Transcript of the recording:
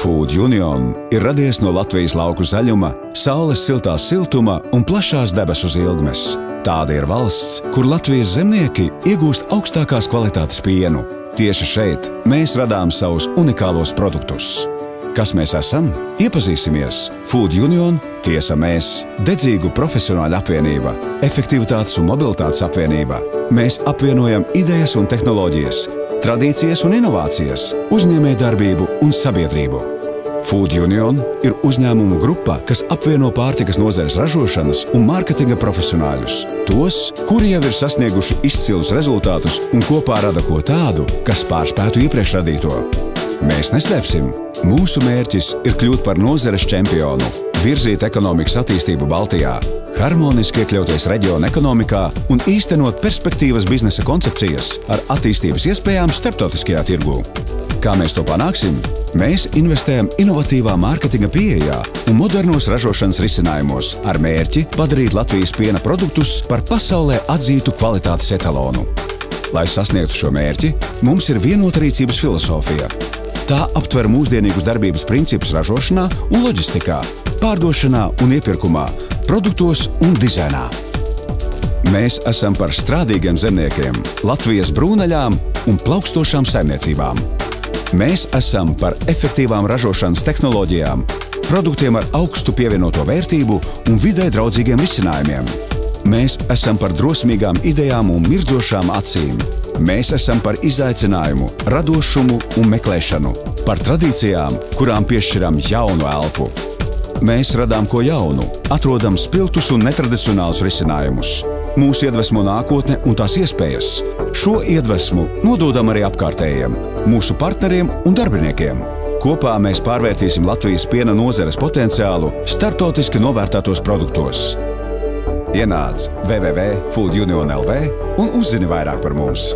Food Union ir radies no Latvijas lauku zaļuma, saules siltā siltuma un plašās debesu ilgmes. Tāda ir valsts, kur Latvijas zemnieki iegūst augstākās kvalitātes pienu. Tieši šeit mēs radām savus unikālos produktus. Kas mēs esam? Iepazīsimies! Food Union, tiesa mēs, dedzīgu profesionāļu apvienība, efektivitātes un mobilitātes apvienība. Mēs apvienojam idejas un tehnoloģijas, tradīcijas un inovācijas, uzņēmējdarbību un sabiedrību. Food Union ir uzņēmumu grupa, kas apvieno pārtikas nozares ražošanas un mārketinga profesionāļus. Tos, kuri jau ir sasnieguši izcilus rezultātus un kopā rada ko tādu, kas pārspētu iepriekš radīto. Mēs neslēpsim. Mūsu mērķis ir kļūt par nozares čempionu, virzīt ekonomikas attīstību Baltijā, harmoniski iekļauties reģiona ekonomikā un īstenot perspektīvas biznesa koncepcijas ar attīstības iespējām starptautiskajā tirgū. Kā mēs to panāksim? Mēs investējam inovatīvā mārketinga pieejā un modernos ražošanas risinājumos ar mērķi padarīt Latvijas piena produktus par pasaulē atzītu kvalitātes etalonu. Lai sasniegtu šo mērķi, mums ir vienota rīcības filosofija. Tā aptver mūsdienīgus darbības principus ražošanā un loģistikā, pārdošanā un iepirkumā, produktos un dizainā. Mēs esam par strādīgiem zemniekiem, Latvijas brūnaļām un plaukstošām saimniecībām. Mēs esam par efektīvām ražošanas tehnoloģijām, produktiem ar augstu pievienoto vērtību un vidē draudzīgiem risinājumiem. Mēs esam par drosmīgām idejām un mirdzošām acīm. Mēs esam par izaicinājumu, radošumu un meklēšanu, par tradīcijām, kurām piešķiram jaunu elpu. Mēs radām ko jaunu, atrodam spilgtus un netradicionālus risinājumus. Mūs iedvesmo nākotne un tās iespējas. Šo iedvesmu nododam arī apkārtējiem, mūsu partneriem un darbiniekiem. Kopā mēs pārvērtīsim Latvijas piena nozares potenciālu starptautiski novērtētos produktos. Ienāc www.foodunion.lv un uzzini vairāk par mums.